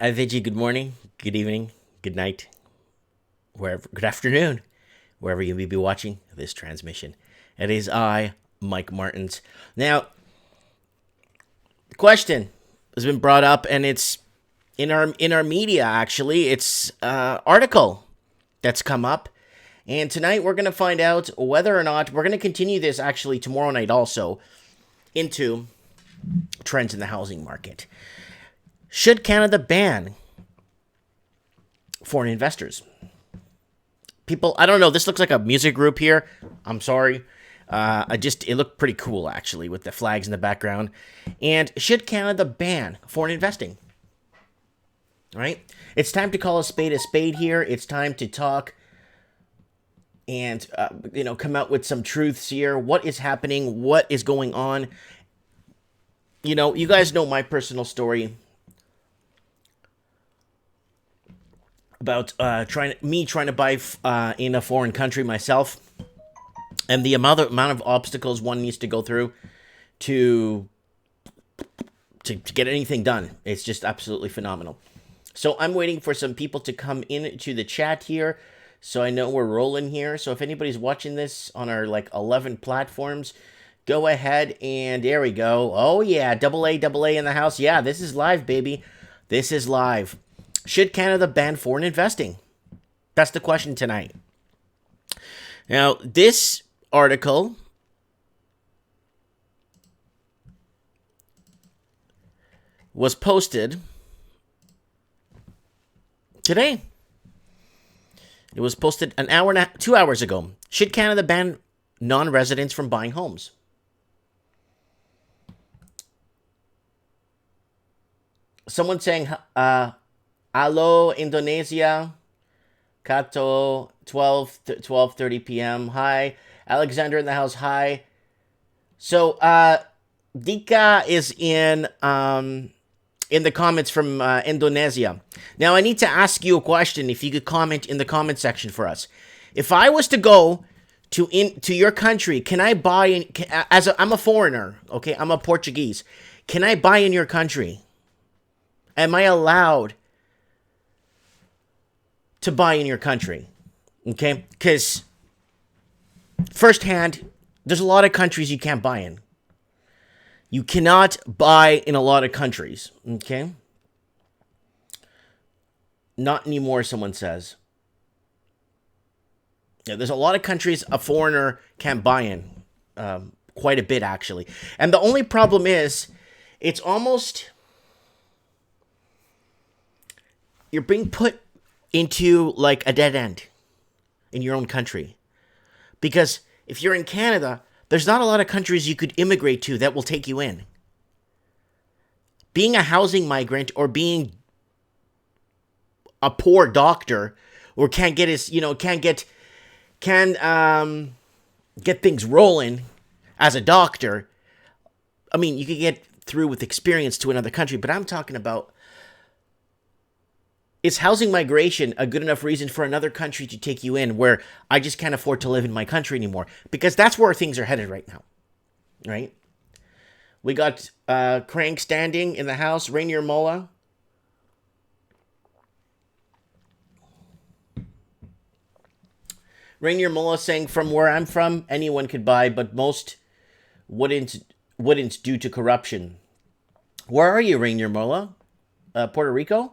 Vijay, good morning, good evening, good night, good afternoon, wherever you may be watching this transmission. It is I, Mike Martins. Now, the question has been brought up, and it's in our media. Actually, it's article that's come up, and tonight we're going to find out whether or not we're going to continue this. Actually, tomorrow night also into trends in the housing market. Should Canada ban foreign investors? People, I don't know. This looks like a music group here. I'm sorry. It looked pretty cool actually with the flags in the background. And should Canada ban foreign investing? Right? It's time to call a spade here. It's time to talk and come out with some truths here. What is happening? What is going on? You guys know my personal story about trying to buy in a foreign country myself, and the amount of obstacles one needs to go through to get anything done. It's just absolutely phenomenal. So I'm waiting for some people to come into the chat here, so I know we're rolling here. So if anybody's watching this on our 11 platforms, go ahead and there we go. Oh yeah, double A in the house. Yeah, this is live, baby. This is live. Should Canada ban foreign investing? That's the question tonight. Now, this article was posted today. It was posted 2 hours ago. Should Canada ban non-residents from buying homes? Someone saying, Alo, Indonesia, Kato, 12:30 p.m. Hi. Alexander in the house. Hi. So, Dika is in the comments from Indonesia. Now, I need to ask you a question. If you could comment in the comment section for us. If I was to go to your country, can I buy in? I'm a foreigner. Okay, I'm a Portuguese. Can I buy in your country? Am I allowed to buy in your country? Okay, because firsthand, there's a lot of countries you can't buy in. You cannot buy in a lot of countries. Okay, not anymore. Someone says. Yeah, there's a lot of countries a foreigner can't buy in. Quite a bit actually, and the only problem is, it's almost you're being put into a dead end in your own country. Because if you're in Canada, there's not a lot of countries you could immigrate to that will take you in. Being a housing migrant or being a poor doctor or can't get things rolling as a doctor. I mean, you could get through with experience to another country, but I'm talking about, is housing migration a good enough reason for another country to take you in where I just can't afford to live in my country anymore? Because that's where things are headed right now, right? We got Crank standing in the house, Rainier Mola. Rainier Mola saying, from where I'm from, anyone could buy, but most wouldn't due to corruption. Where are you, Rainier Mola? Puerto Rico?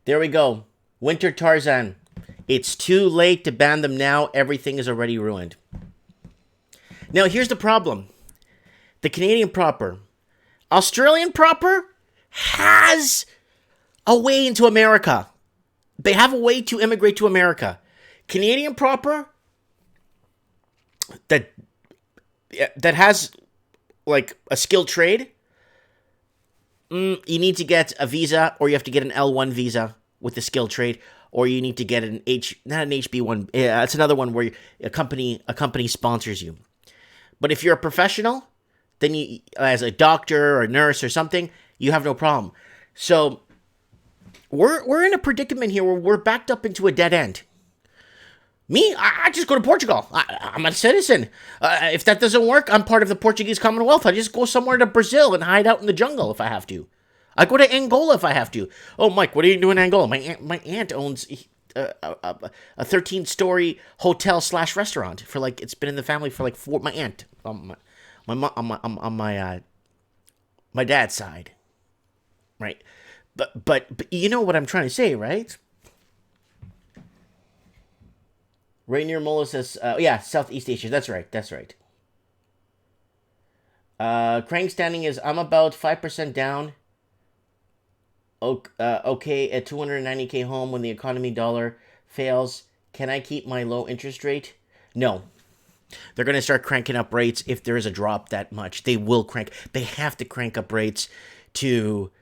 There we go. Winter Tarzan. It's too late to ban them now. Everything is already ruined. Now, here's the problem. The Canadian proper. Australian proper has a way into America. They have a way to immigrate to America. Canadian proper that has a skilled trade. You need to get a visa, or you have to get an L1 visa with the skilled trade, or you need to get not an HB1. It's another one where a company sponsors you. But if you're a professional, then you, as a doctor or a nurse or something, you have no problem. So we're in a predicament here where we're backed up into a dead end. Me, I just go to Portugal. I'm a citizen. If that doesn't work, I'm part of the Portuguese Commonwealth. I just go somewhere to Brazil and hide out in the jungle if I have to. I go to Angola if I have to. Oh, Mike, what are you doing in Angola? My aunt owns a 13-story hotel slash restaurant for like, it's been in the family for like four. My aunt, my dad's side, right? But you know what I'm trying to say, right? Rainier Mola says, yeah, Southeast Asia. That's right. That's right. Crank standing is, I'm about 5% down. Okay, at 290K home when the economy dollar fails. Can I keep my low interest rate? No. They're going to start cranking up rates if there is a drop that much. They will crank. They have to crank up rates to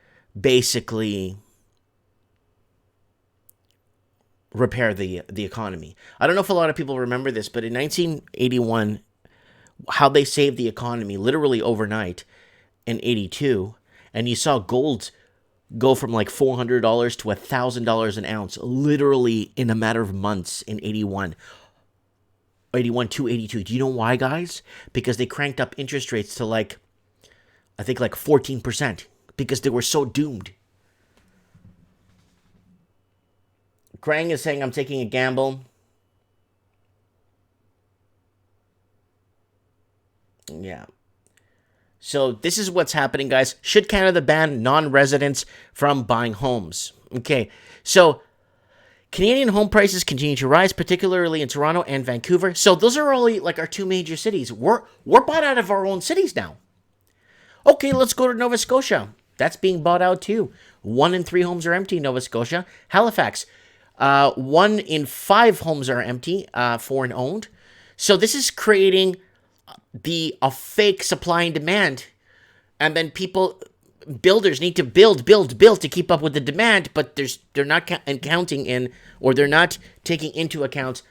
basically repair the economy. I don't know if a lot of people remember this, but in 1981, how they saved the economy literally overnight in 82, and you saw gold go from like $400 to $1,000 an ounce literally in a matter of months in 81 to 82. Do you know why, guys? Because they cranked up interest rates to like, I think like 14% because they were so doomed. Krang is saying I'm taking a gamble. Yeah. So this is what's happening, guys. Should Canada ban non-residents from buying homes? Okay. So Canadian home prices continue to rise, particularly in Toronto and Vancouver. So those are only like our two major cities. We're bought out of our own cities now. Okay, let's go to Nova Scotia. That's being bought out too. 1 in 3 homes are empty in Nova Scotia. Halifax, 1 in 5 homes are empty, foreign owned. So this is creating a fake supply and demand, and then builders need to build to keep up with the demand, but they're not counting in, or they're not taking into account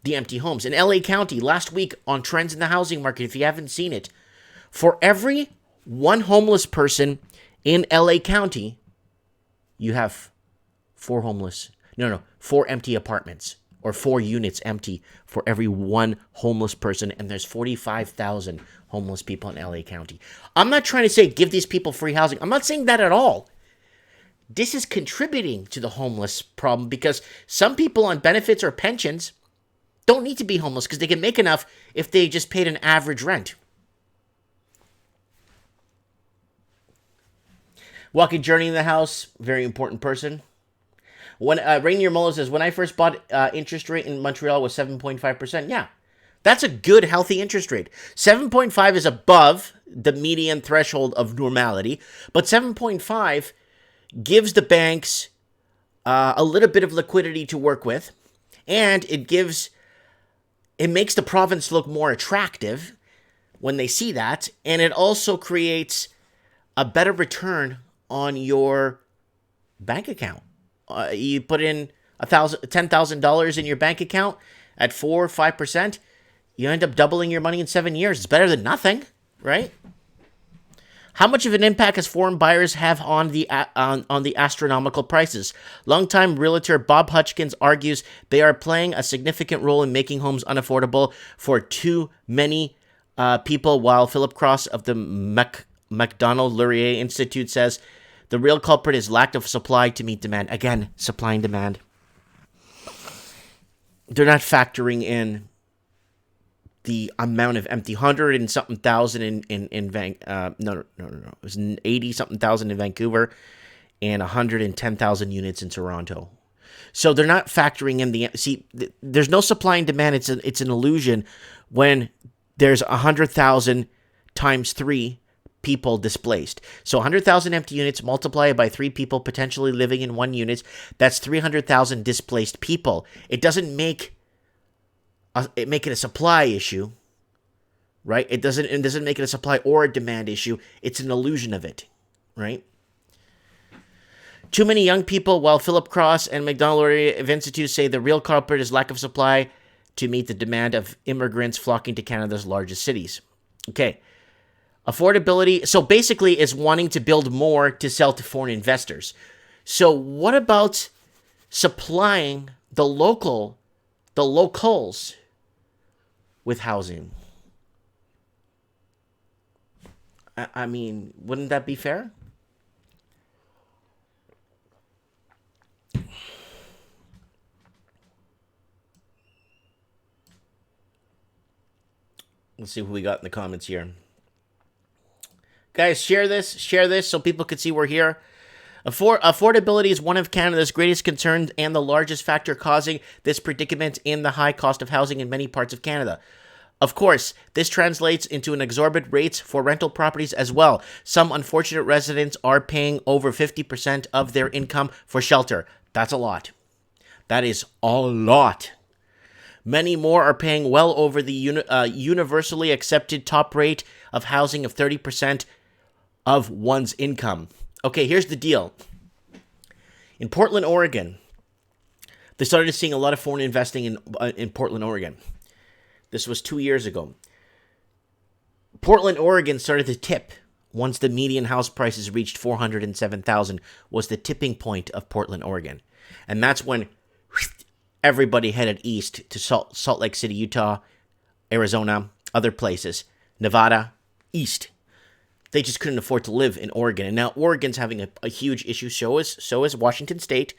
the empty homes. In LA County, last week on Trends in the Housing Market, if you haven't seen it, for every 1 homeless person in LA County, you have 4 empty apartments, or 4 units empty for every 1 homeless person, and there's 45,000 homeless people in LA County. I'm not trying to say give these people free housing. I'm not saying that at all. This is contributing to the homeless problem because some people on benefits or pensions don't need to be homeless because they can make enough if they just paid an average rent. Walking Journey in the house, very important person. When Rainier Muller says, when I first bought, interest rate in Montreal was 7.5%. Yeah, that's a good, healthy interest rate. 7.5 is above the median threshold of normality, but 7.5 gives the banks a little bit of liquidity to work with, and it makes the province look more attractive when they see that, and it also creates a better return on your bank account. You put in $10,000 in your bank account at 4 or 5%, you end up doubling your money in 7 years. It's better than nothing, right? How much of an impact does foreign buyers have on the astronomical prices? Longtime realtor Bob Hutchings argues they are playing a significant role in making homes unaffordable for too many people, while Philip Cross of the Macdonald-Laurier Institute says the real culprit is lack of supply to meet demand. Again, supply and demand. They're not factoring in the amount of empty 100 and something thousand in Vancouver. No. It was 80 something thousand in Vancouver and 110,000 units in Toronto. So they're not factoring in there's no supply and demand. It's an illusion when there's 100,000 times 3 people displaced. So 100,000 empty units multiplied by 3 people potentially living in 1 unit, that's 300,000 displaced people. It doesn't make it a supply issue, right? It doesn't make it a supply or a demand issue. It's an illusion of it, right? Too many young people, while Philip Cross and Macdonald-Laurier Institute say the real culprit is lack of supply to meet the demand of immigrants flocking to Canada's largest cities. Okay. Affordability, so basically is wanting to build more to sell to foreign investors. So what about supplying the local the locals with housing. I mean, wouldn't that be fair? Let's see who we got in the comments here. Guys, share this so people can see we're here. Affordability is one of Canada's greatest concerns and the largest factor causing this predicament in the high cost of housing in many parts of Canada. Of course, this translates into an exorbitant rates for rental properties as well. Some unfortunate residents are paying over 50% of their income for shelter. That's a lot. That is a lot. Many more are paying well over the universally accepted top rate of housing of 30% of one's income. Okay, here's the deal. In Portland, Oregon, they started seeing a lot of foreign investing in Portland, Oregon. This was 2 years ago. Portland, Oregon started to tip once the median house prices reached $407,000 was the tipping point of Portland, Oregon. And that's when everybody headed east to Salt Lake City, Utah, Arizona, other places, Nevada, east. They just couldn't afford to live in Oregon. And now Oregon's having a huge issue. So is Washington State,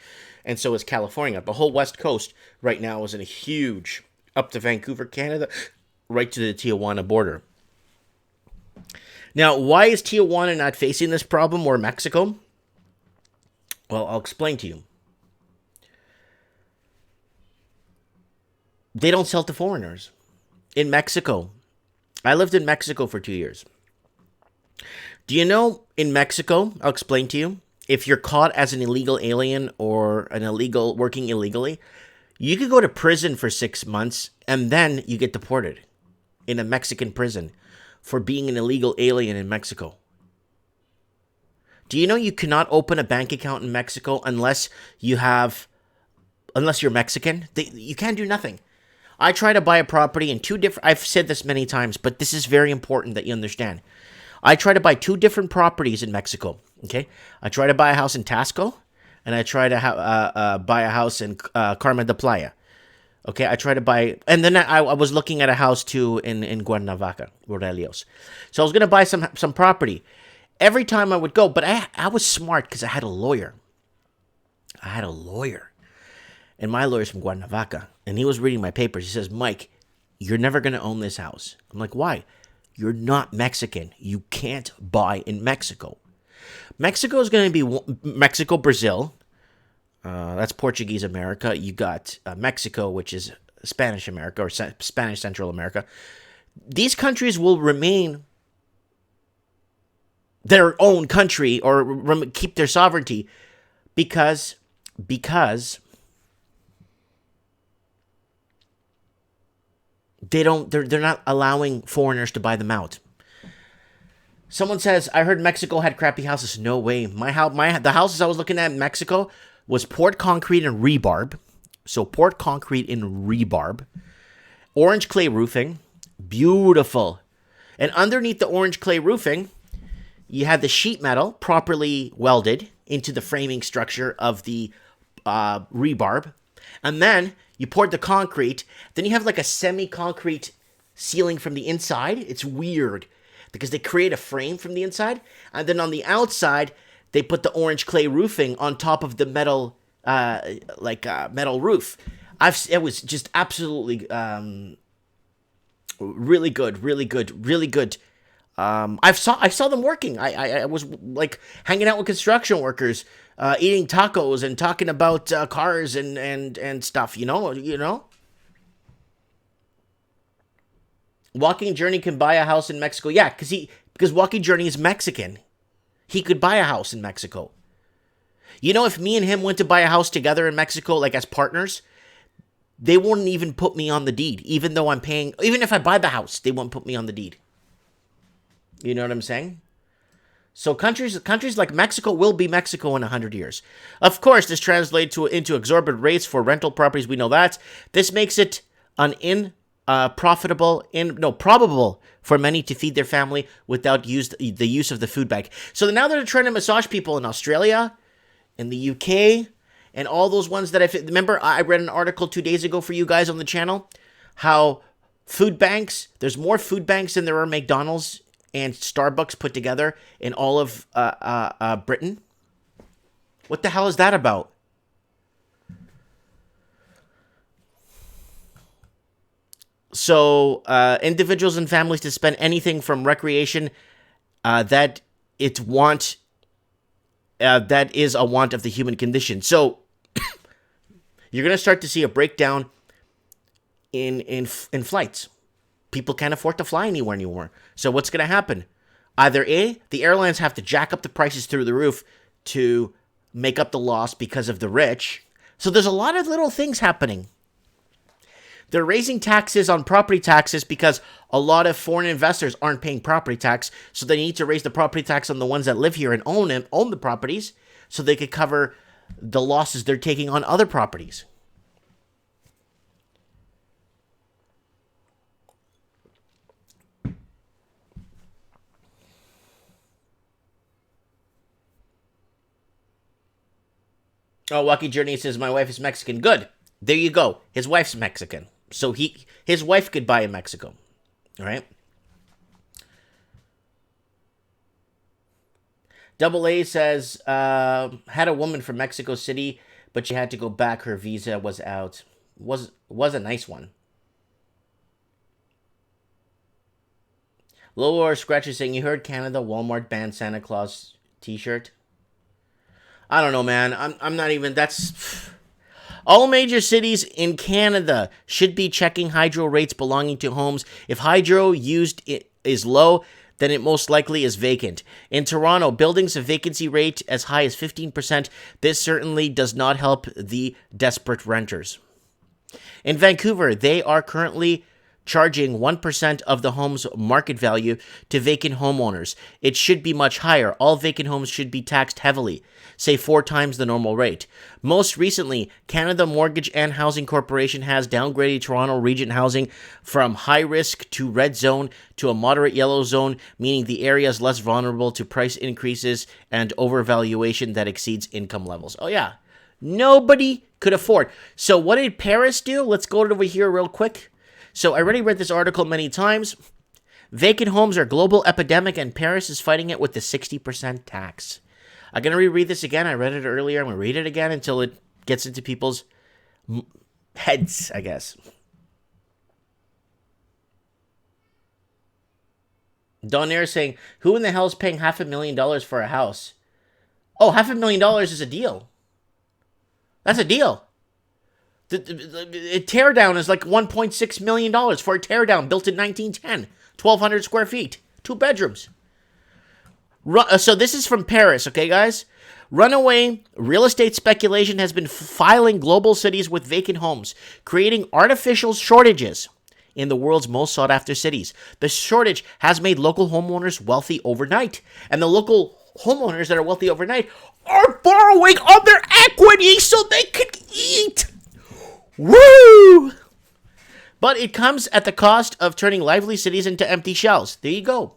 and so is California. The whole West Coast right now is in a huge, up to Vancouver, Canada, right to the Tijuana border. Now, why is Tijuana not facing this problem, or Mexico? Well, I'll explain to you. They don't sell to foreigners. In Mexico, I lived in Mexico for 2 years. Do you know, in Mexico, I'll explain to you, if you're caught as an illegal alien or an illegal working illegally, you could go to prison for 6 months and then you get deported in a Mexican prison for being an illegal alien in Mexico. Do you know you cannot open a bank account in Mexico unless you're Mexican? You can't do nothing. I try to buy a property in I've said this many times, but this is very important that you understand. I try to buy 2 different properties in Mexico, okay? I try to buy a house in Tasco, and I try to buy a house in Carmen de Playa. Okay, I try to buy... And then I was looking at a house, too, in Cuernavaca, Morelos. So I was going to buy some property. Every time I would go, but I was smart because I had a lawyer. And my lawyer's from Cuernavaca, and he was reading my papers. He says, Mike, you're never going to own this house. I'm like, why? You're not Mexican. You can't buy in Mexico. Mexico is going to be Mexico, Brazil. That's Portuguese America. You got Mexico, which is Spanish America or Spanish Central America. These countries will remain their own country or keep their sovereignty because they're not allowing foreigners to buy them out. Someone says, I heard Mexico had crappy houses. No way. The houses I was looking at in Mexico was poured concrete and rebarb. So poured concrete and rebarb. Orange clay roofing. Beautiful. And underneath the orange clay roofing, you had the sheet metal properly welded into the framing structure of the rebarb. And then you poured the concrete. Then you have like a semi-concrete ceiling from the inside. It's weird because they create a frame from the inside. And then on the outside, they put the orange clay roofing on top of the metal, metal roof. It was just absolutely really good. I saw them working. I was like hanging out with construction workers, eating tacos and talking about cars and stuff. You know. Walking Journey can buy a house in Mexico. Yeah, because Walking Journey is Mexican. He could buy a house in Mexico. You know, if me and him went to buy a house together in Mexico, like as partners, they wouldn't even put me on the deed, even though I'm paying. Even if I buy the house, they won't put me on the deed. You know what I'm saying? So countries like Mexico will be Mexico in 100 years. Of course, this translates into exorbitant rates for rental properties. We know that. This makes it probable for many to feed their family without the use of the food bank. So now they're trying to massage people in Australia, in the UK, And all those ones that remember, I read an article 2 days ago for you guys on the channel, how food banks, there's more food banks than there are McDonald's and Starbucks put together in all of Britain. What the hell is that about? So individuals and families to spend anything from recreation that is a want of the human condition. So you're going to start to see a breakdown in flights. People can't afford to fly anywhere anymore. So what's going to happen? Either A, the airlines have to jack up the prices through the roof to make up the loss because of the rich. So there's a lot of little things happening. They're raising taxes on property taxes because a lot of foreign investors aren't paying property tax. So they need to raise the property tax on the ones that live here and own the properties so they could cover the losses they're taking on other properties. Oh, Wacky Journey says, my wife is Mexican. Good. There you go. His wife's Mexican. So his wife could buy in Mexico. All right? Double A says, had a woman from Mexico City, but she had to go back. Her visa was out. Was a nice one. Lower Scratch is saying, you heard Canada, Walmart banned Santa Claus t-shirt? I don't know, man. I'm not even, that's... All major cities in Canada should be checking hydro rates belonging to homes. If hydro used is low, then it most likely is vacant. In Toronto, buildings have vacancy rate as high as 15%. This certainly does not help the desperate renters. In Vancouver, they are currently charging 1% of the home's market value to vacant homeowners. It should be much higher. All vacant homes should be taxed heavily, say 4 times the normal rate. Most recently, Canada Mortgage and Housing Corporation has downgraded Toronto Region housing from high risk to red zone to a moderate yellow zone, meaning the area is less vulnerable to price increases and overvaluation that exceeds income levels. Oh yeah, nobody could afford. So what did Paris do? Let's go over here real quick. So I already read this article many times. Vacant homes are a global epidemic, and Paris is fighting it with the 60% tax. I'm going to reread this again. I read it earlier. I'm going to read it again until it gets into people's heads, I guess. Donaire is saying, who in the hell is paying $500,000 for a house? Oh, $500,000 is a deal. That's a deal. The teardown is like $1.6 million for a teardown built in 1910. 1,200 square feet. 2 bedrooms. So this is from Paris, okay, guys? Runaway real estate speculation has been filing global cities with vacant homes, creating artificial shortages in the world's most sought-after cities. The shortage has made local homeowners wealthy overnight. And the local homeowners that are wealthy overnight are borrowing on their equity so they could eat. Woo! But it comes at the cost of turning lively cities into empty shells. There you go.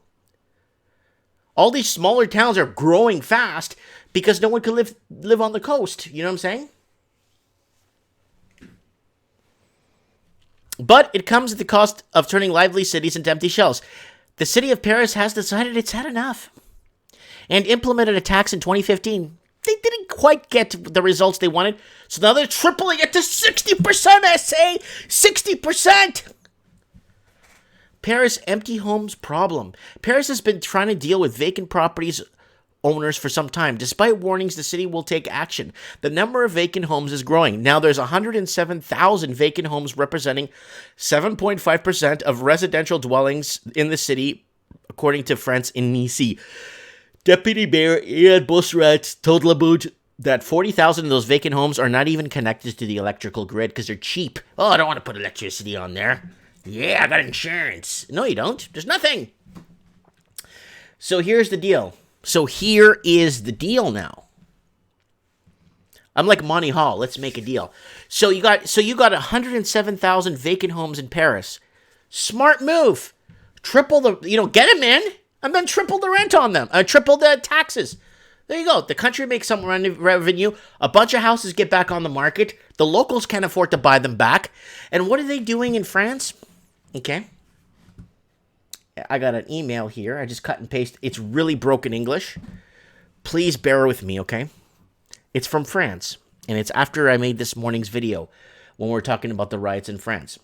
All these smaller towns are growing fast because no one can live on the coast. You know what I'm saying? But it comes at the cost of turning lively cities into empty shells. The city of Paris has decided it's had enough and implemented a tax in 2015. They didn't quite get the results they wanted, so now they're tripling it to 60%, I say! 60%! Paris empty homes problem. Paris has been trying to deal with vacant properties owners for some time. Despite warnings, the city will take action. The number of vacant homes is growing. Now there's 107,000 vacant homes representing 7.5% of residential dwellings in the city, according to France in Nice. Deputy Mayor Ian Bossuet told Laboud that 40,000 of those vacant homes are not even connected to the electrical grid because they're cheap. Oh, I don't want to put electricity on there. Yeah, I got insurance. No, you don't. There's nothing. So here's the deal. Here is the deal now. I'm like Monty Hall. Let's make a deal. So you got 107,000 vacant homes in Paris. Smart move. Triple the, get them in, and then triple the rent on them. Triple the taxes. There you go. The country makes some revenue. A bunch of houses get back on the market. The locals can't afford to buy them back. And what are they doing in France? Okay. I got an email here. I just cut and paste. It's really broken English. Please bear with me, okay? It's from France. And it's after I made this morning's video when we're talking about the riots in France.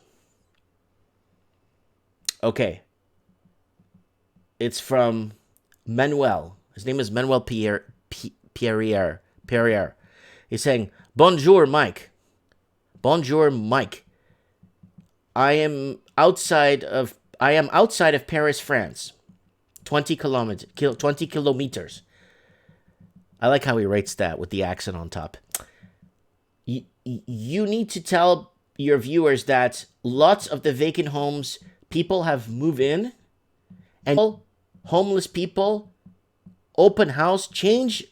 Okay. It's from Manuel. His name is Manuel Pierre. He's saying, Bonjour, Mike. Bonjour, Mike. I am outside of Paris, France. 20 kilometers. I like how he writes that with the accent on top. You need to tell your viewers that lots of the vacant homes, people have moved in, and homeless people, open house, change.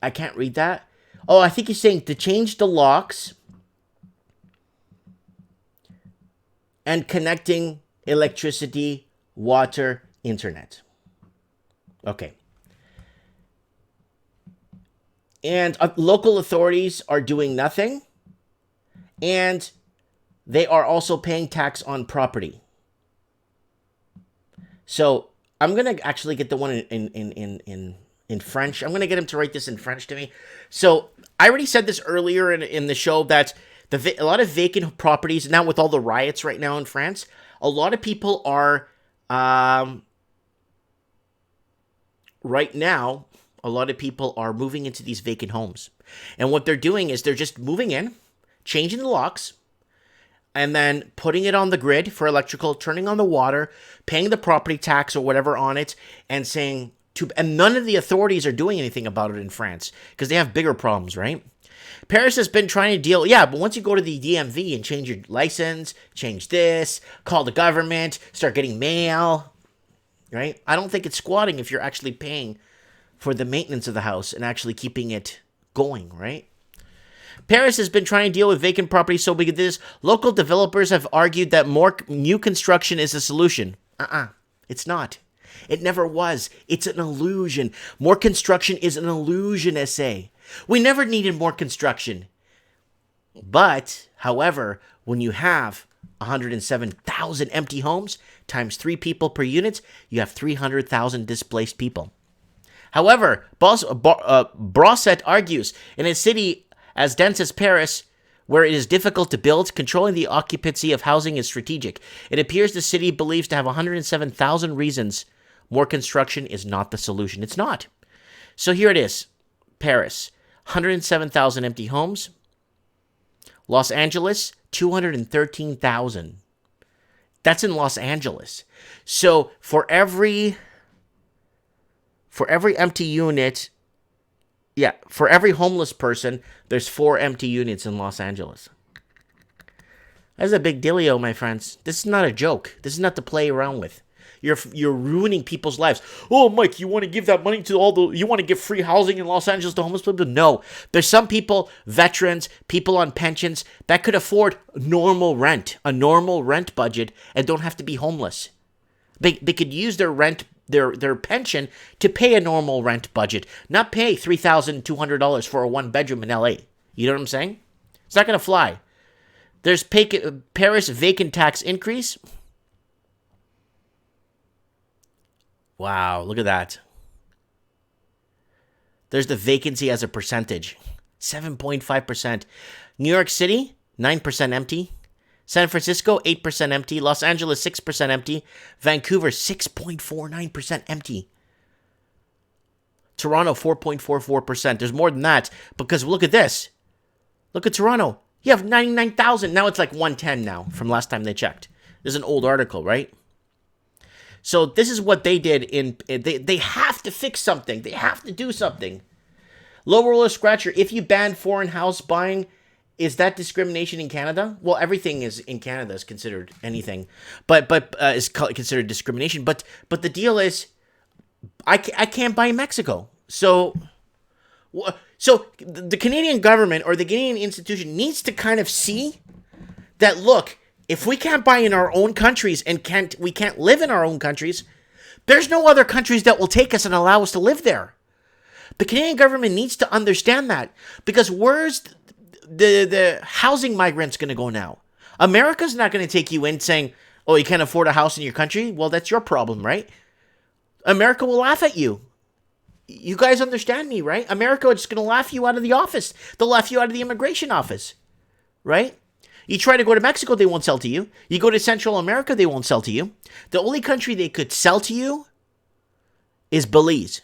I can't read that. Oh, I think he's saying to change the locks and connecting electricity, water, internet. Okay. And local authorities are doing nothing. And they are also paying tax on property. So I'm going to actually get the one in French. I'm going to get him to write this in French to me. So I already said this earlier in the show that a lot of vacant properties, now with all the riots right now in France, a lot of people are, right now, a lot of people are moving into these vacant homes. And what they're doing is they're just moving in, changing the locks, and then putting it on the grid for electrical, turning on the water, paying the property tax or whatever on it, and saying, and none of the authorities are doing anything about it in France because they have bigger problems, right? Paris has been trying to deal, but once you go to the DMV and change your license, change this, call the government, start getting mail, right? I don't think it's squatting if you're actually paying for the maintenance of the house and actually keeping it going, right? Paris has been trying to deal with vacant properties so big at this. Local developers have argued that more new construction is a solution. It's not. It never was. It's an illusion. More construction is an illusion, essay. We never needed more construction. But, however, when you have 107,000 empty homes times 3 people per unit, you have 300,000 displaced people. However, Brosset argues, in a city as dense as Paris, where it is difficult to build, controlling the occupancy of housing is strategic. It appears the city believes to have 107,000 reasons more construction is not the solution. It's not. So here it is. Paris, 107,000 empty homes. Los Angeles, 213,000. That's in Los Angeles. So for every empty unit, for every homeless person, there's 4 empty units in Los Angeles. That's a big dealio, my friends. This is not a joke. This is not to play around with. You're ruining people's lives. Oh, Mike, you want to give that money to you want to give free housing in Los Angeles to homeless people? No. There's some people, veterans, people on pensions, that could afford a normal rent budget, and don't have to be homeless. They could use their rent, their pension to pay a normal rent budget, not pay $3,200 for a 1-bedroom in LA. You know what I'm saying? It's not going to fly. There's Paris vacant tax increase. Wow, look at that. There's the vacancy as a percentage. 7.5%. New York City, 9% empty. San Francisco, 8% empty. Los Angeles, 6% empty. Vancouver, 6.49% empty. Toronto, 4.44%. There's more than that because look at this. Look at Toronto. You have 99,000. Now it's like 110 now from last time they checked. This is an old article, right? So this is what they did they have to fix something. They have to do something. Low roller scratcher, if you ban foreign house buying, is that discrimination in Canada? Well, everything is in Canada is considered anything, but is considered discrimination. But the deal is, I can't buy in Mexico. So the Canadian government or the Canadian institution needs to kind of see that, look, if we can't buy in our own countries and we can't live in our own countries, There's no other countries that will take us and allow us to live there. The Canadian government needs to understand that, because where's the housing migrants going to go now? America's not going to take you in saying, oh, you can't afford a house in your country? Well, that's your problem, right? America will laugh at you. You guys understand me, right? America is just going to laugh you out of the office. They'll laugh you out of the immigration office, right? You try to go to Mexico, they won't sell to you. You go to Central America, they won't sell to you. The only country they could sell to you is Belize,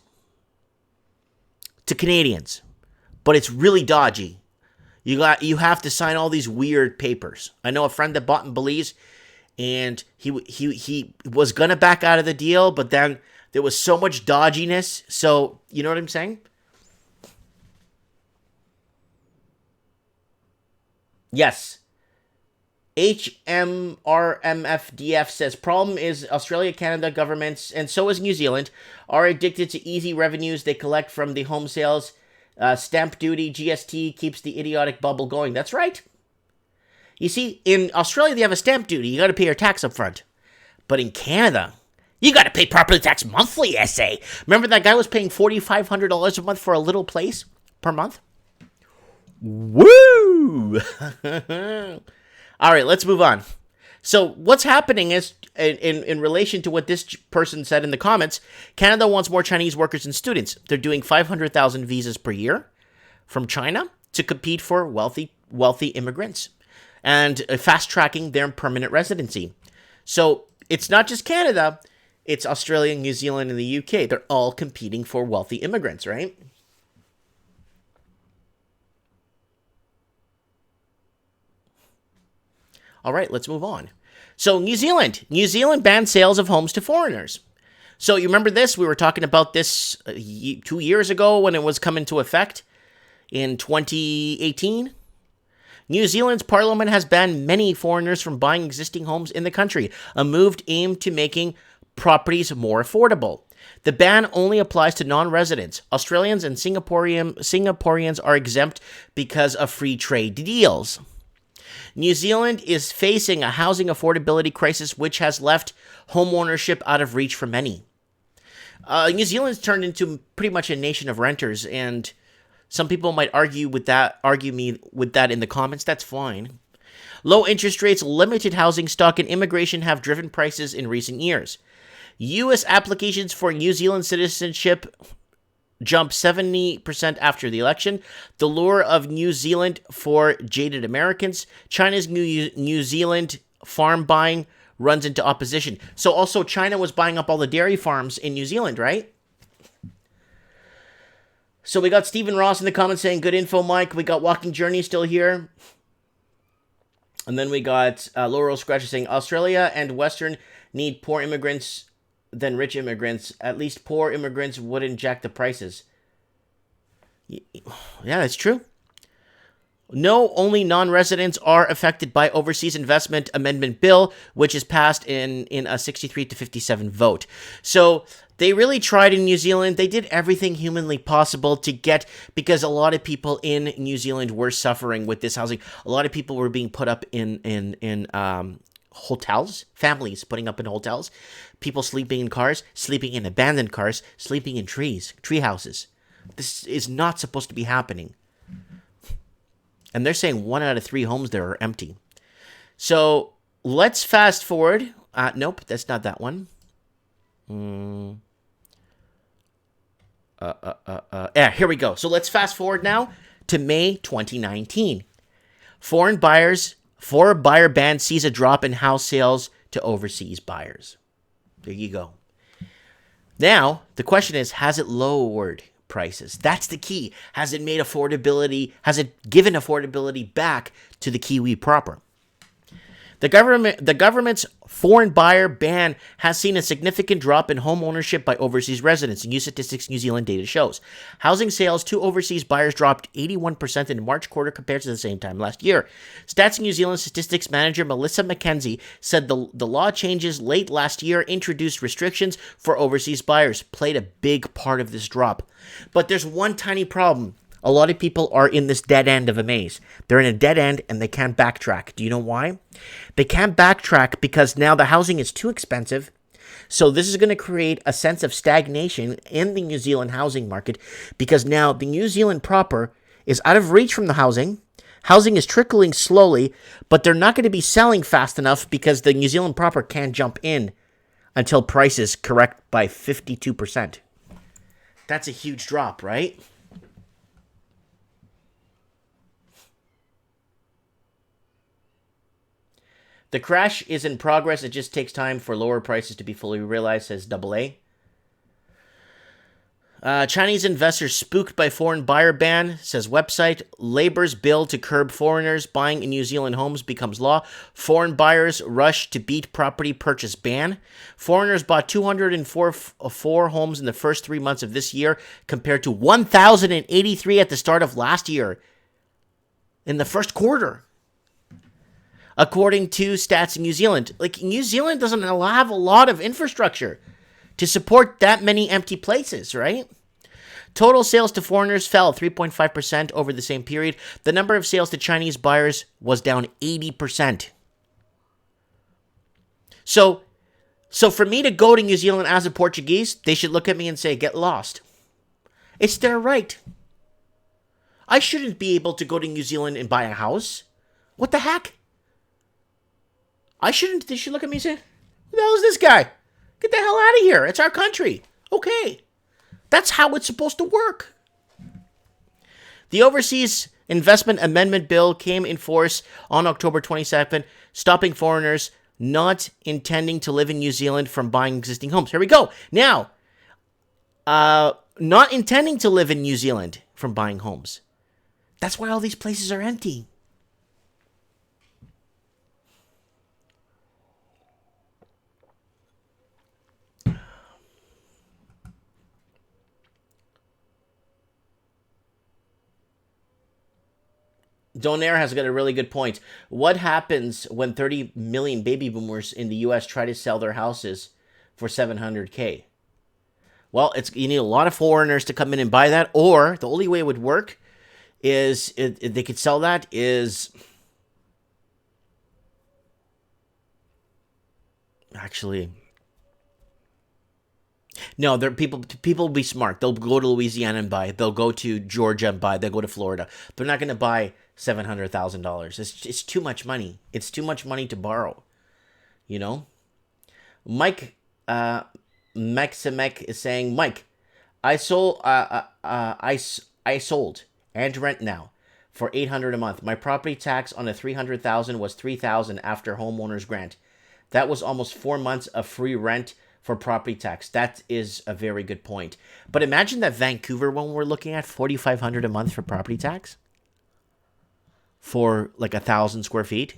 to Canadians. But it's really dodgy. You have to sign all these weird papers. I know a friend that bought in Belize, and he was going to back out of the deal, but then there was so much dodginess. So, you know what I'm saying? Yes. HMRMFDF says, problem is Australia, Canada governments, and so is New Zealand, are addicted to easy revenues they collect from the home sales. Stamp duty, GST keeps the idiotic bubble going. That's right. You see, in Australia, they have a stamp duty. You got to pay your tax up front. But in Canada, you got to pay property tax monthly, SA. Remember that guy was paying $4,500 a month for a little place per month? Woo! All right, let's move on. So what's happening is, in relation to what this person said in the comments, Canada wants more Chinese workers and students. They're doing 500,000 visas per year from China to compete for wealthy immigrants and fast-tracking their permanent residency. So it's not just Canada, it's Australia, New Zealand, and the UK. They're all competing for wealthy immigrants, right? All right, let's move on. So New Zealand banned sales of homes to foreigners. So you remember this? We were talking about this 2 years ago when it was coming into effect in 2018. New Zealand's parliament has banned many foreigners from buying existing homes in the country, a move aimed to making properties more affordable. The ban only applies to non-residents. Australians and Singaporeans are exempt because of free trade deals. New Zealand is facing a housing affordability crisis which has left home ownership out of reach for many. New Zealand's turned into pretty much a nation of renters, and some people might argue me with that in the comments. That's fine. Low interest rates, limited housing stock, and immigration have driven prices in recent years. U.S. applications for New Zealand citizenship jumped 70% after the election. The lure of New Zealand for jaded Americans. China's New Zealand farm buying runs into opposition. So also China was buying up all the dairy farms in New Zealand, right? So we got Stephen Ross in the comments saying, good info, Mike. We got Walking Journey still here. And then we got Laurel Scratcher saying, Australia and Western need poor immigrants than rich immigrants. At least poor immigrants wouldn't jack the prices. Yeah, that's true. No, only non-residents are affected by Overseas Investment Amendment Bill, which is passed in a 63 to 57 vote. So they really tried in New Zealand. They did everything humanly possible to get, because a lot of people in New Zealand were suffering with this housing. A lot of people were being put up in hotels, families putting up in hotels, people sleeping in cars, sleeping in abandoned cars, sleeping in tree houses. This is not supposed to be happening. And they're saying 1 out of 3 homes there are empty. So let's fast forward. Nope, that's not that one. Here we go. So let's fast forward now to May 2019. Foreign buyer ban sees a drop in house sales to overseas buyers. There you go. Now, the question is, has it lowered prices? That's the key. Has it given affordability back to the Kiwi proper? The government's foreign buyer ban has seen a significant drop in home ownership by overseas residents. New Statistics New Zealand data shows. Housing sales to overseas buyers dropped 81% in the March quarter compared to the same time last year. Stats New Zealand statistics manager Melissa McKenzie said the law changes late last year introduced restrictions for overseas buyers, played a big part of this drop. But there's one tiny problem. A lot of people are in this dead end of a maze. They're in a dead end and they can't backtrack. Do you know why? They can't backtrack because now the housing is too expensive. So this is going to create a sense of stagnation in the New Zealand housing market because now the New Zealand proper is out of reach from the housing. Housing is trickling slowly, but they're not going to be selling fast enough because the New Zealand proper can't jump in until prices correct by 52%. That's a huge drop, right? The crash is in progress. It just takes time for lower prices to be fully realized, says AA. Chinese investors spooked by foreign buyer ban, says website. Labor's bill to curb foreigners buying in New Zealand homes becomes law. Foreign buyers rush to beat property purchase ban. Foreigners bought 204 homes in the first 3 months of this year compared to 1,083 at the start of last year in the first quarter. According to stats in New Zealand. Like, New Zealand doesn't have a lot of infrastructure to support that many empty places, right? Total sales to foreigners fell 3.5% over the same period. The number of sales to Chinese buyers was down 80%. So for me to go to New Zealand as a Portuguese, they should look at me and say, get lost. It's their right. I shouldn't be able to go to New Zealand and buy a house. What the heck? They should look at me and say, who the hell is this guy? Get the hell out of here. It's our country. Okay. That's how it's supposed to work. The Overseas Investment Amendment Bill came in force on October 27, stopping foreigners not intending to live in New Zealand from buying existing homes. Here we go. Now, not intending to live in New Zealand from buying homes. That's why all these places are empty. Donaire has got a really good point. What happens when 30 million baby boomers in the U.S. try to sell their houses for $700K? Well, you need a lot of foreigners to come in and buy that, or the only way it would work is if they could sell that is actually. No, people will be smart. They'll go to Louisiana and buy. They'll go to Georgia and buy. They'll go to Florida. They're not going to buy $700,000. It's too much money. It's too much money to borrow. You know? Mike Meximek is saying, Mike, I sold and rent now for $800 a month. My property tax on a $300,000 was $3,000 after homeowner's grant. That was almost 4 months of free rent for property tax. That is a very good point. But imagine that Vancouver one we're looking at, $4,500 a month for property tax for like 1,000 square feet.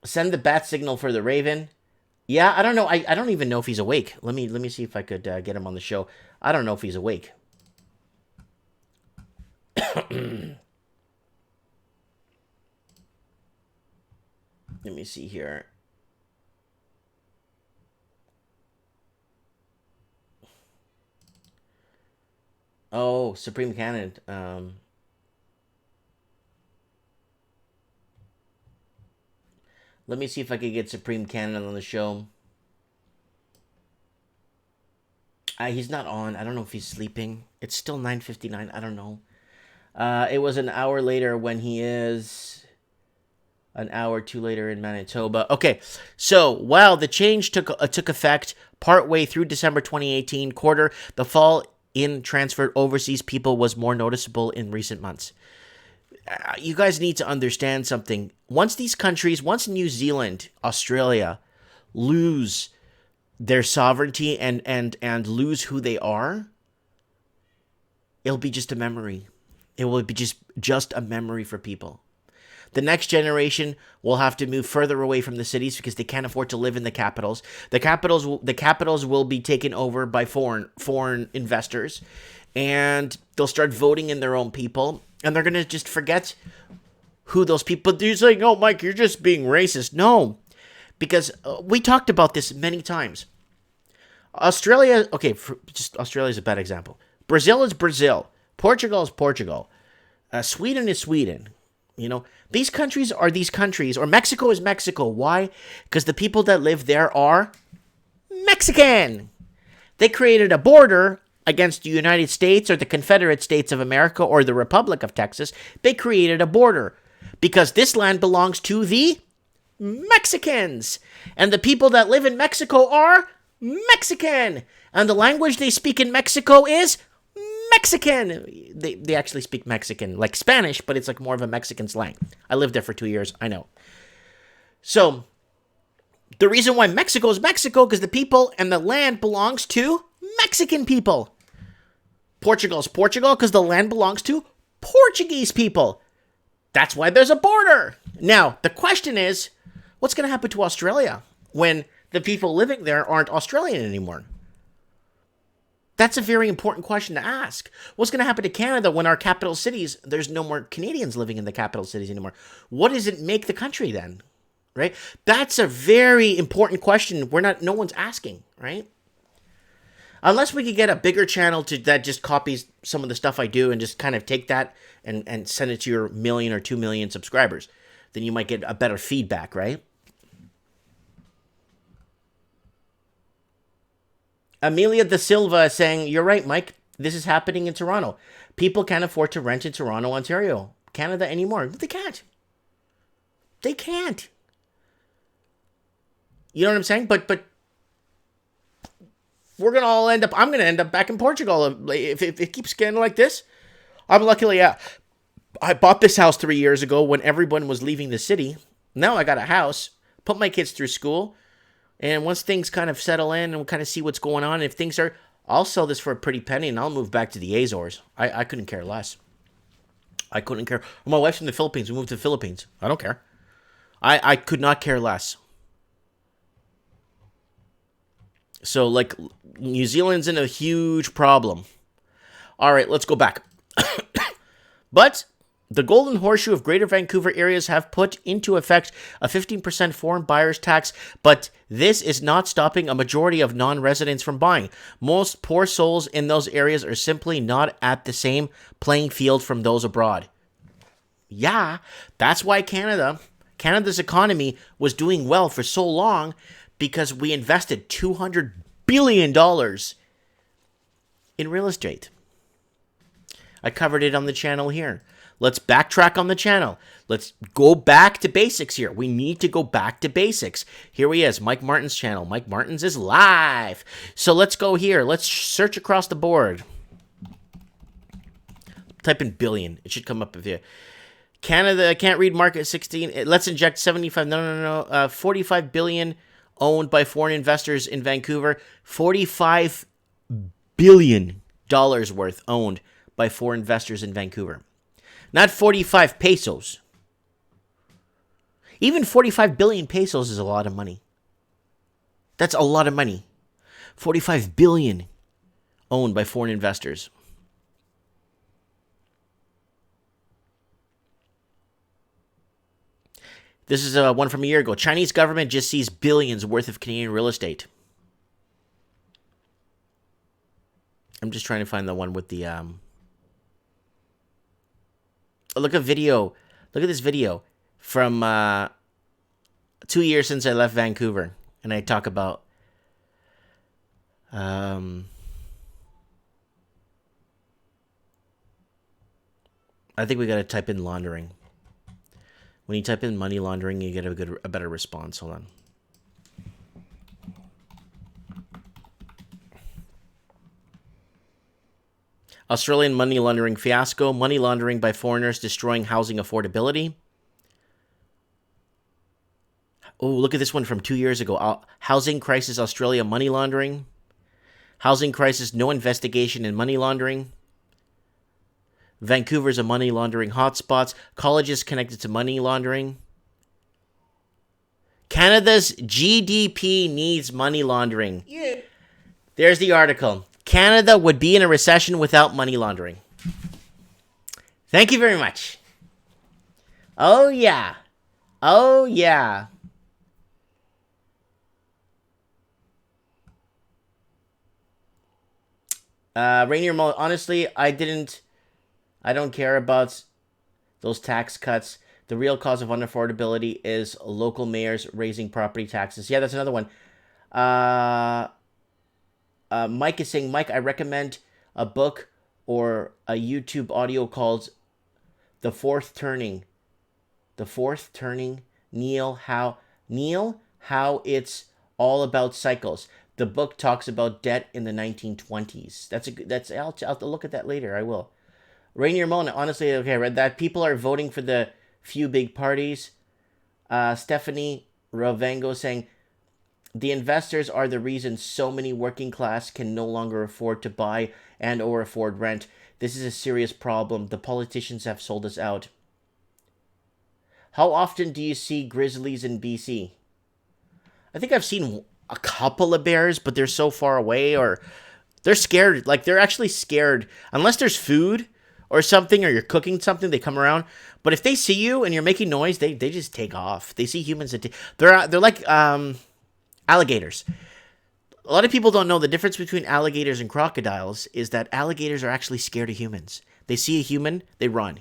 Send the bat signal for the Raven. Yeah, I don't know. I don't even know if he's awake. Let me see if I could get him on the show. I don't know if he's awake. Let me see here. Oh, Supreme Candidate. Let me see if I could get Supreme Candidate on the show. He's not on. I don't know if he's sleeping. It's still 9:59. I don't know. It was an hour later when he is an hour or two later in Manitoba. Okay, so while the change took effect partway through December 2018 quarter, the fall in transferred overseas people was more noticeable in recent months. You guys need to understand something. Once New Zealand, Australia, lose their sovereignty and lose who they are, it'll be just a memory. It will be just a memory for people. The next generation will have to move further away from the cities because they can't afford to live in the capitals. The capitals will be taken over by foreign investors, and they'll start voting in their own people, and they're gonna just forget who those people. But you're saying, "Oh, Mike, you're just being racist." No, because we talked about this many times. Australia, Australia is a bad example. Brazil is Brazil. Portugal is Portugal. Sweden is Sweden. You know, these countries are these countries, or Mexico is Mexico. Why? Because the people that live there are Mexican. They created a border against the United States or the Confederate States of America or the Republic of Texas. They created a border because this land belongs to the Mexicans. And the people that live in Mexico are Mexican. And the language they speak in Mexico is Mexican. They actually speak Mexican, like Spanish, but it's like more of a Mexican slang. I lived there for 2 years. I know. So the reason why Mexico is Mexico, because the people and the land belongs to Mexican people. Portugal is Portugal because the land belongs to Portuguese people. That's why there's a border. Now, the question is, what's going to happen to Australia when the people living there aren't Australian anymore? That's a very important question to ask. What's going to happen to Canada when our capital cities, there's no more Canadians living in the capital cities anymore? What does it make the country then? Right? That's a very important question no one's asking, right? Unless we could get a bigger channel that just copies some of the stuff I do and just kind of take that and send it to your 1 million or 2 million subscribers, then you might get a better feedback, right? Amelia da Silva is saying, you're right, Mike. This is happening in Toronto. People can't afford to rent in Toronto, Ontario, Canada anymore. They can't. They can't. You know what I'm saying? But we're going to all I'm going to end up back in Portugal. If it keeps getting like this, I'm luckily, I bought this house 3 years ago when everyone was leaving the city. Now I got a house, put my kids through school. And once things kind of settle in and we'll kind of see what's going on, if things are, I'll sell this for a pretty penny and I'll move back to the Azores. I couldn't care less. I couldn't care. My wife's from the Philippines. We moved to the Philippines. I don't care. I could not care less. So, like, New Zealand's in a huge problem. All right, let's go back. But the Golden Horseshoe of Greater Vancouver areas have put into effect a 15% foreign buyer's tax, but this is not stopping a majority of non-residents from buying. Most poor souls in those areas are simply not at the same playing field from those abroad. Yeah, that's why Canada's economy was doing well for so long, because we invested $200 billion in real estate. I covered it on the channel here. Let's backtrack on the channel. Let's go back to basics here. We need to go back to basics. Here he is, Mike Martin's channel. Mike Martin's is live. So let's go here. Let's search across the board. Type in billion. It should come up with you. Canada, I can't read market 16. Let's inject 75. No. 45 billion owned by foreign investors in Vancouver. $45 billion worth owned by foreign investors in Vancouver. Not 45 pesos. Even 45 billion pesos is a lot of money. That's a lot of money. 45 billion owned by foreign investors. This is one from a year ago. Chinese government just sees billions worth of Canadian real estate. I'm just trying to find the one with the... Look at this video from 2 years since I left Vancouver. And I talk about... I think we got to type in laundering. When you type in money laundering, you get a better response. Hold on. Australian money laundering fiasco. Money laundering by foreigners destroying housing affordability. Oh, look at this one from 2 years ago. Housing crisis Australia money laundering. Housing crisis, no investigation in money laundering. Vancouver's a money laundering hotspot. Colleges connected to money laundering. Canada's GDP needs money laundering. Yeah. There's the article. Canada would be in a recession without money laundering. Thank you very much. Oh, yeah. Oh, yeah. Rainier Mull, honestly, I don't care about those tax cuts. The real cause of unaffordability is local mayors raising property taxes. Yeah, that's another one. Uh, Mike is saying, Mike, I recommend a book or a YouTube audio called The Fourth Turning. The Fourth Turning. Neil, how it's all about cycles. The book talks about debt in the 1920s. I'll look at that later. I will. Rainier Mona, honestly, okay, I read that. People are voting for the few big parties. Stephanie Ravango saying, the investors are the reason so many working class can no longer afford to buy and or afford rent. This is a serious problem. The politicians have sold us out. How often do you see grizzlies in BC? I think I've seen a couple of bears, but they're so far away, or they're scared. Like, they're actually scared. Unless there's food or something, or you're cooking something, they come around. But if they see you and you're making noise, they just take off. They see humans. They're like alligators. A lot of people don't know the difference between alligators and crocodiles is that alligators are actually scared of humans. They see a human, they run.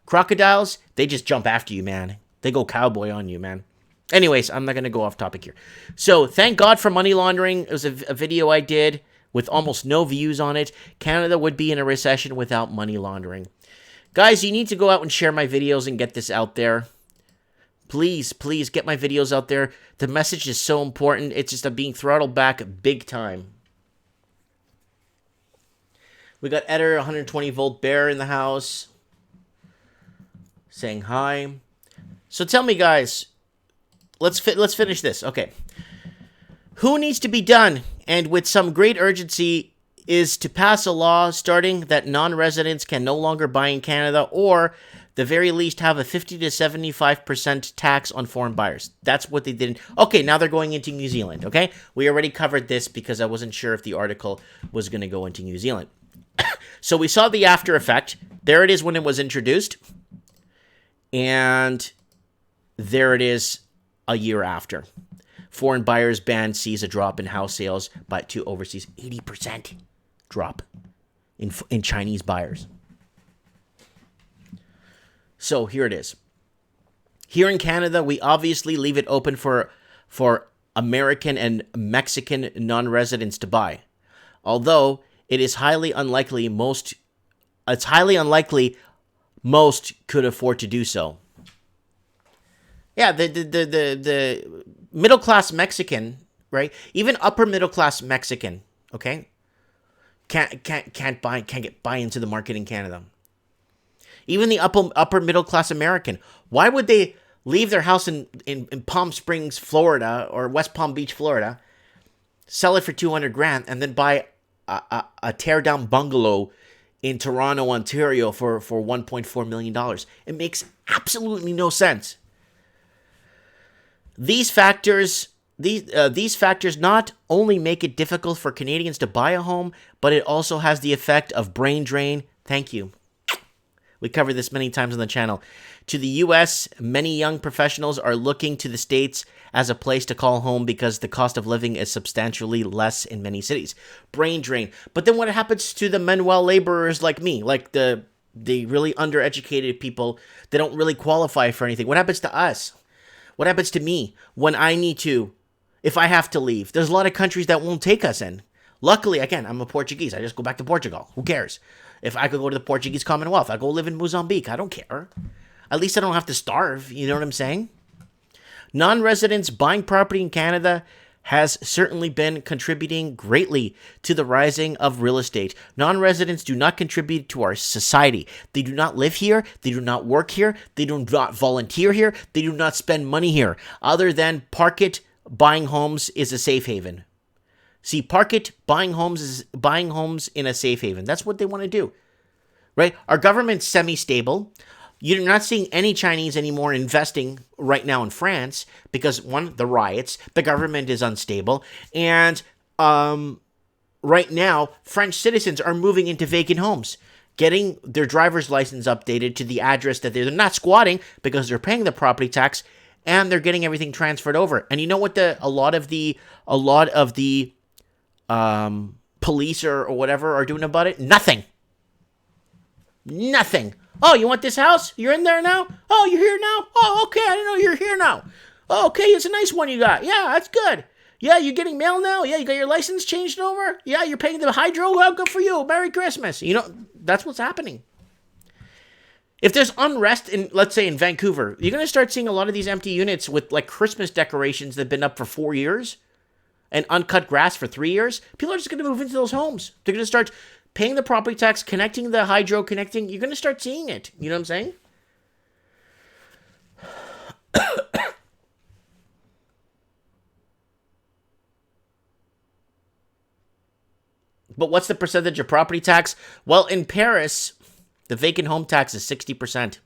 Crocodiles, they just jump after you, man. They go cowboy on you, man. Anyways, I'm not going to go off topic here. So, thank God for money laundering. It was a video I did with almost no views on it. Canada would be in a recession without money laundering. Guys, you need to go out and share my videos and get this out there. Please, please get my videos out there. The message is so important. It's just I'm being throttled back big time. We got Eder, 120-volt bear in the house, saying hi. So tell me, guys, let's finish this. Okay. Who needs to be done, and with some great urgency, is to pass a law starting that non-residents can no longer buy in Canada, or the very least have a 50 to 75% tax on foreign buyers. That's what they did. Okay, now they're going into New Zealand, okay? We already covered this because I wasn't sure if the article was going to go into New Zealand. So we saw the after effect. There it is when it was introduced. And there it is a year after. Foreign buyers ban sees a drop in house sales to overseas. 80% drop in Chinese buyers. So here it is. Here in Canada, we obviously leave it open for American and Mexican non-residents to buy. Although it is highly unlikely most could afford to do so. Yeah, the middle class Mexican, right? Even upper middle class Mexican, okay, can't get buy into the market in Canada. Even the upper middle class American, why would they leave their house in Palm Springs, Florida, or West Palm Beach, Florida, sell it for $200,000, and then buy a tear down bungalow in Toronto, Ontario for $1.4 million? It makes absolutely no sense. These factors not only make it difficult for Canadians to buy a home, but it also has the effect of brain drain. Thank you. We covered this many times on the channel. To the U.S., many young professionals are looking to the States as a place to call home because the cost of living is substantially less in many cities. Brain drain. But then what happens to the manual laborers like me, like the really undereducated people that don't really qualify for anything? What happens to us? What happens to me when I need to, if I have to leave? There's a lot of countries that won't take us in. Luckily, again, I'm a Portuguese. I just go back to Portugal. Who cares? If I could go to the Portuguese Commonwealth, I go live in Mozambique. I don't care. At least I don't have to starve. You know what I'm saying? Non-residents buying property in Canada has certainly been contributing greatly to the rising of real estate. Non-residents do not contribute to our society. They do not live here. They do not work here. They do not volunteer here. They do not spend money here. Other than park it, buying homes is a safe haven. See, park it, buying homes is buying homes in a safe haven. That's what they want to do, right? Our government's semi-stable. You're not seeing any Chinese anymore investing right now in France because, one, the riots, the government is unstable, and right now, French citizens are moving into vacant homes, getting their driver's license updated to the address that they're not squatting because they're paying the property tax, and they're getting everything transferred over. And you know what a lot of the police or whatever are doing about it? Nothing. Oh, you want this house? You're in there now? Oh, you're here now? Oh, okay. I didn't know you're here now. Oh, okay. It's a nice one you got. Yeah, that's good. Yeah, you're getting mail now? Yeah, you got your license changed over? Yeah, you're paying the hydro? Well, good for you. Merry Christmas. You know, that's what's happening. If there's unrest in, let's say, in Vancouver, you're going to start seeing a lot of these empty units with like Christmas decorations that have been up for 4 years and uncut grass for 3 years. People are just going to move into those homes. They're going to start paying the property tax, connecting the hydro, connecting. You're going to start seeing it. You know what I'm saying? But what's the percentage of property tax? Well, in Paris, the vacant home tax is 60%.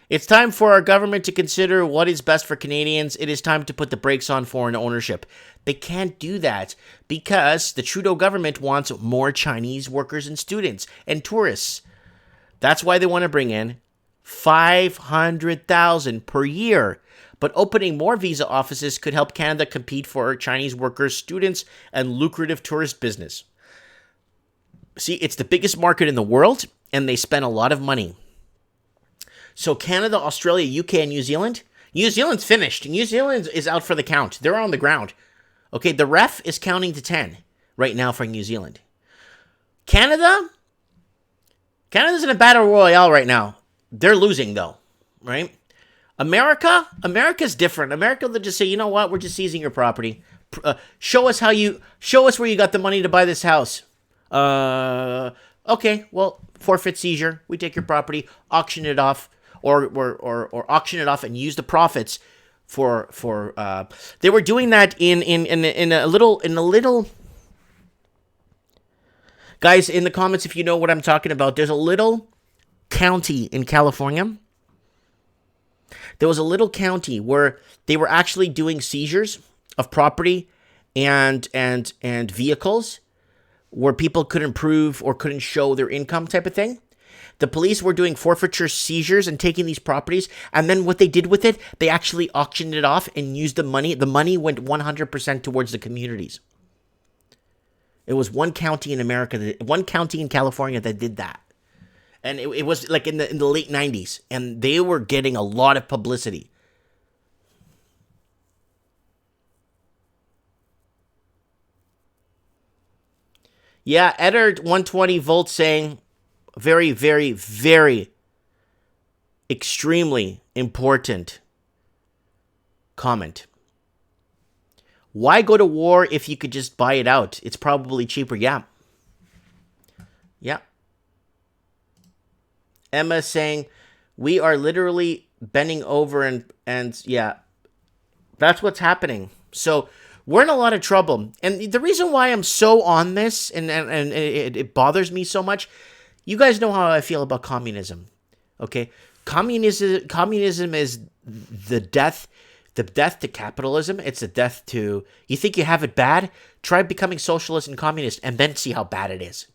It's time for our government to consider what is best for Canadians. It is time to put the brakes on foreign ownership. They can't do that because the Trudeau government wants more Chinese workers and students and tourists. That's why they want to bring in 500,000 per year. But opening more visa offices could help Canada compete for Chinese workers, students, and lucrative tourist business. See, it's the biggest market in the world, and they spend a lot of money. So Canada, Australia, UK, and New Zealand. New Zealand's finished. New Zealand is out for the count. They're on the ground. Okay, the ref is counting to 10 right now for New Zealand. Canada's in a battle royale right now. They're losing, though, right? America's different. America, they'll just say, you know what? We're just seizing your property. Show us where you got the money to buy this house. Okay, well, forfeit seizure. We take your property, auction it off, or auction it off and use the profits for they were doing that in a little guys, in the comments if you know what I'm talking about. There's a little county in California. There was a little county where they were actually doing seizures of property and vehicles where people couldn't prove or couldn't show their income type of thing. The police were doing forfeiture seizures and taking these properties, and then what they did with it, they actually auctioned it off and used the money. The money went 100% towards the communities. It was one county in America, one county in California that did that. And it was like in the late 90s, and they were getting a lot of publicity. Yeah, Eddard 120 volts saying very, very, very extremely important comment. Why go to war if you could just buy it out? It's probably cheaper. Yeah. Yeah. Emma saying, we are literally bending over and yeah, that's what's happening. So we're in a lot of trouble. And the reason why I'm so on this and it bothers me so much, you guys know how I feel about communism. Okay? Communism is the death to capitalism. It's a death to, you think you have it bad? Try becoming socialist and communist and then see how bad it is.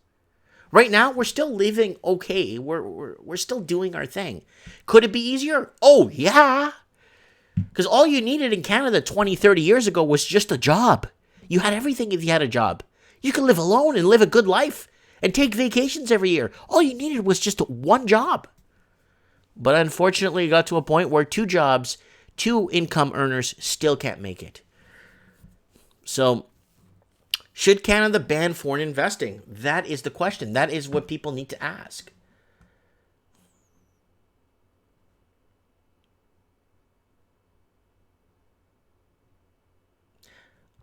Right now, we're still living okay. We're still doing our thing. Could it be easier? Oh, yeah. Because all you needed in Canada 20, 30 years ago was just a job. You had everything if you had a job. You could live alone and live a good life and take vacations every year. All you needed was just one job. But unfortunately, it got to a point where two jobs, two income earners still can't make it. So, should Canada ban foreign investing? That is the question. That is what people need to ask.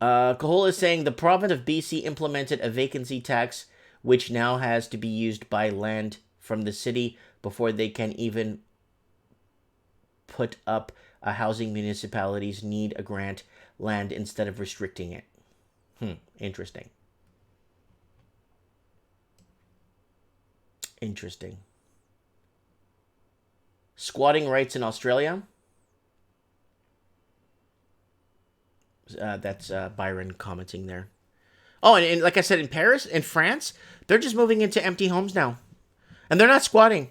Cahul is saying the province of BC implemented a vacancy tax, which now has to be used by land from the city before they can even put up a housing. Municipalities need a grant land instead of restricting it. Interesting. Interesting. Squatting rights in Australia. That's Byron commenting there. Oh, and like I said, in Paris, in France, they're just moving into empty homes now. And they're not squatting.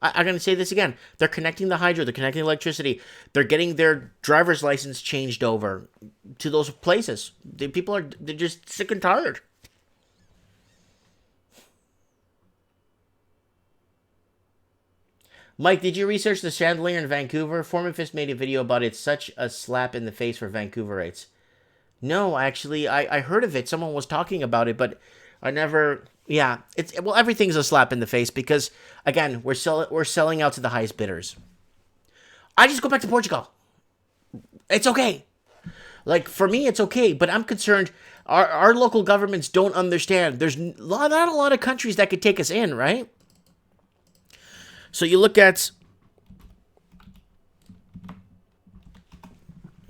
I'm going to say this again. They're connecting the hydro. They're connecting electricity. They're getting their driver's license changed over to those places. They're just sick and tired. Mike, did you research the chandelier in Vancouver? Foreman Fist made a video about it. Such a slap in the face for Vancouverites. No, actually, I heard of it. Someone was talking about it, but I never. Yeah, well, everything's a slap in the face because again, we're selling out to the highest bidders. I just go back to Portugal. It's okay. Like for me, it's okay, but I'm concerned. Our local governments don't understand. There's not a lot of countries that could take us in, right? So you look at.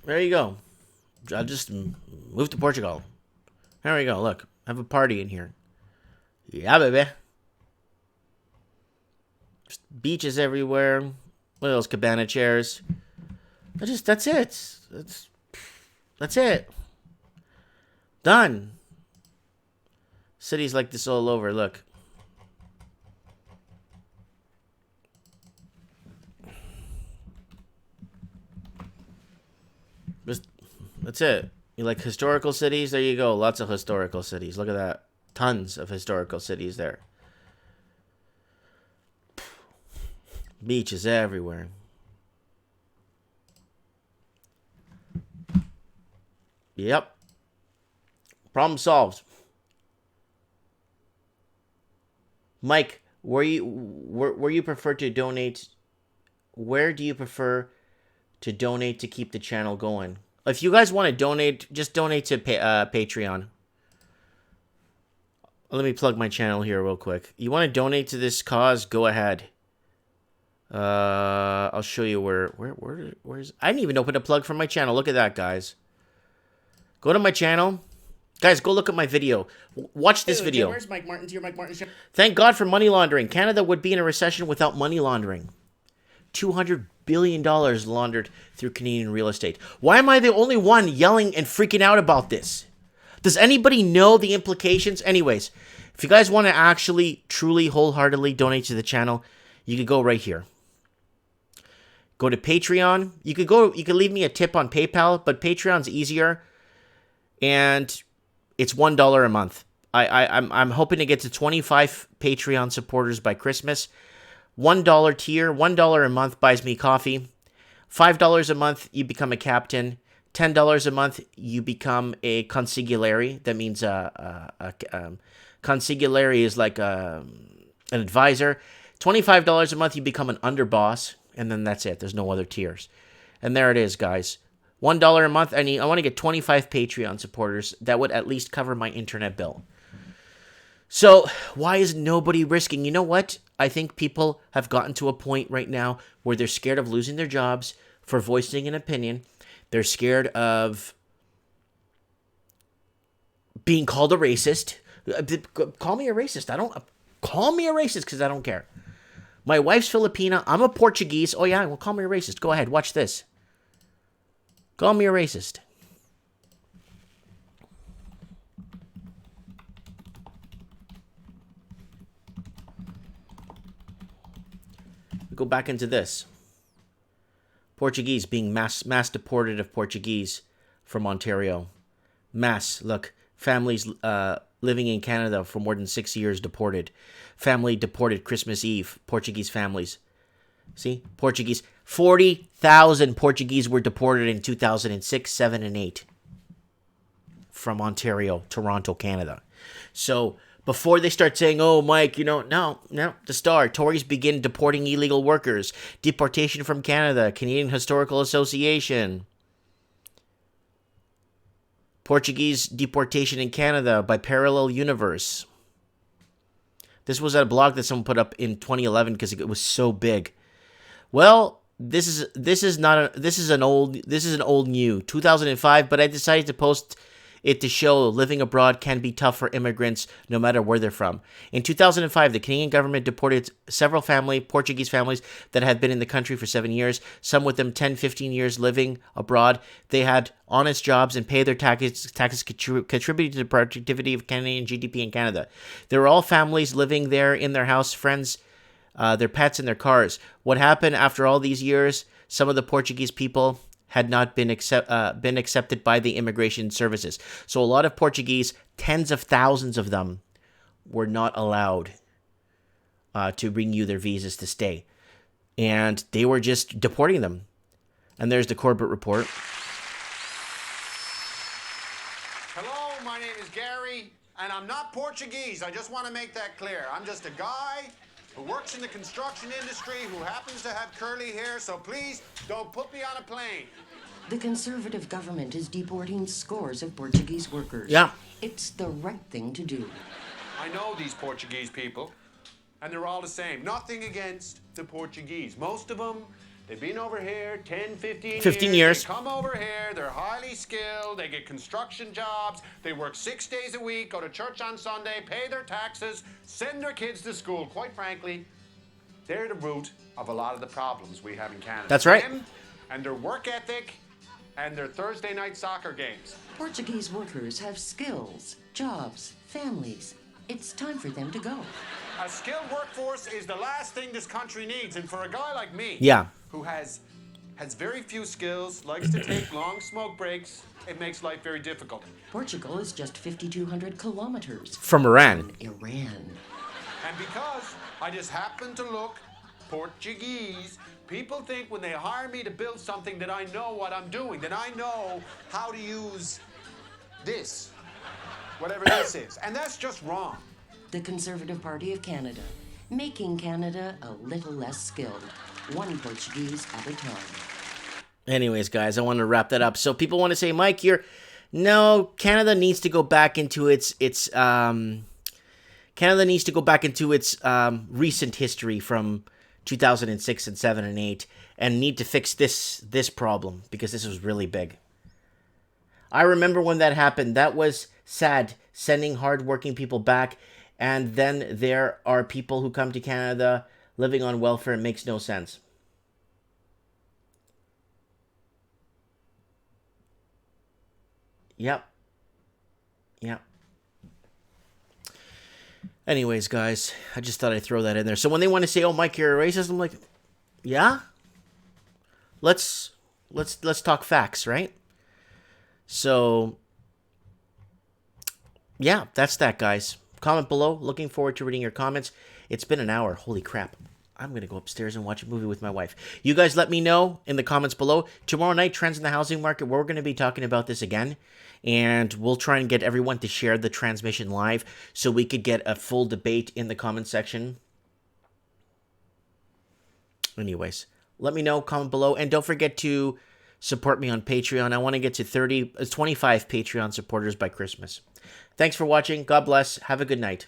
There you go. I'll just move to Portugal. There we go. Look, I have a party in here. Yeah, baby. Just beaches everywhere. Look at those cabana chairs. That's it. That's it. Done. Cities like this all over. Look. That's it. You like historical cities? There you go. Lots of historical cities. Look at that. Tons of historical cities there. Beaches everywhere. Yep. Problem solved. Mike, where you prefer to donate? Where do you prefer to donate to keep the channel going? If you guys want to donate, just donate to Patreon. Let me plug my channel here real quick. You want to donate to this cause? Go ahead. I'll show you where's. I didn't even open a plug for my channel. Look at that, guys. Go to my channel. Guys, go look at my video. Watch this video. Where's Mike Martin's? Your Mike Martin's. Thank God for money laundering. Canada would be in a recession without money laundering. $200 billion laundered through Canadian real estate. Why am I the only one yelling and freaking out about this? Does anybody know the implications? Anyways, if you guys want to actually, truly, wholeheartedly donate to the channel, you could go right here. Go to Patreon. You could leave me a tip on PayPal, but Patreon's easier. And it's $1 a month. I'm hoping to get to 25 Patreon supporters by Christmas. $1 tier, $1 a month buys me coffee. $5 a month, you become a captain. $10 a month, you become a consigliere. That means consigliere is like an advisor. $25 a month, you become an underboss. And then that's it. There's no other tiers. And there it is, guys. $1 a month. I want to get 25 Patreon supporters. That would at least cover my internet bill. So why is nobody risking? You know what? I think people have gotten to a point right now where they're scared of losing their jobs for voicing an opinion. They're scared of being called a racist. Call me a racist. Call me a racist because I don't care. My wife's Filipina. I'm a Portuguese. Oh yeah, well, call me a racist. Go ahead. Watch this. Call me a racist. Go back into this. Portuguese being mass deported of Portuguese from Ontario. Mass, look, families living in Canada for more than 6 years deported. Family deported Christmas Eve, Portuguese families. See, Portuguese, 40,000 Portuguese were deported in 2006, 7, and 8 from Ontario, Toronto, Canada. So before they start saying, oh, Mike, no, the Star, Tories begin deporting illegal workers. Deportation from Canada, Canadian Historical Association. Portuguese deportation in Canada by Parallel Universe. This was a blog that someone put up in 2011 because it was so big. Well, this is an old new 2005, but I decided to post it to show living abroad can be tough for immigrants no matter where they're from. In 2005, the Canadian government deported several Portuguese families that had been in the country for 7 years, some with them 10, 15 years living abroad. They had honest jobs and paid their taxes contributing to the productivity of Canadian GDP in Canada. They were all families living there in their house, friends, their pets, and their cars. What happened after all these years? Some of the Portuguese people had not been accepted by the immigration services. So a lot of Portuguese, tens of thousands of them, were not allowed to renew their visas to stay and they were just deporting them. And there's the Corbett report. Hello, my name is Gary, and I'm not Portuguese. I just want to make that clear. I'm just a guy who works in the construction industry who happens to have curly hair, so please don't put me on a plane. The Conservative government is deporting scores of Portuguese workers. Yeah. It's the right thing to do. I know these Portuguese people, and they're all the same. Nothing against the Portuguese. Most of them, they've been over here 10, 15 years. They come over here, they're highly skilled, they get construction jobs, they work 6 days a week, go to church on Sunday, pay their taxes, send their kids to school. Quite frankly, they're the root of a lot of the problems we have in Canada. That's right. Them and their work ethic and their Thursday night soccer games. Portuguese workers have skills, jobs, families. It's time for them to go. A skilled workforce is the last thing this country needs, and for a guy like me, Yeah. who has very few skills, likes to take long smoke breaks, it makes life very difficult. Portugal is just 5,200 kilometers From Iran. Iran. And because I just happen to look Portuguese, people think when they hire me to build something that I know what I'm doing, that I know how to use this, whatever this is. And that's just wrong. The Conservative Party of Canada, making Canada a little less skilled, one Portuguese at a time. Anyways, guys, I want to wrap that up. So people want to say, Mike, no, Canada needs to go back into its recent history from 2006 and 7 and 8, and need to fix this problem, because this was really big. I remember when that happened. That was sad, sending hardworking people back, and then there are people who come to Canada living on welfare. It makes no sense. Yep. Anyways, guys, I just thought I'd throw that in there. So when they want to say, "Oh, Mike, you're a racist," I'm like, yeah. Let's talk facts, right? So yeah, that's that, guys. Comment below. Looking forward to reading your comments. It's been an hour. Holy crap. I'm going to go upstairs and watch a movie with my wife. You guys let me know in the comments below. Tomorrow night, trends in the housing market. We're going to be talking about this again. And we'll try and get everyone to share the transmission live so we could get a full debate in the comment section. Anyways, let me know. Comment below. And don't forget to support me on Patreon. I want to get to 25 Patreon supporters by Christmas. Thanks for watching. God bless. Have a good night.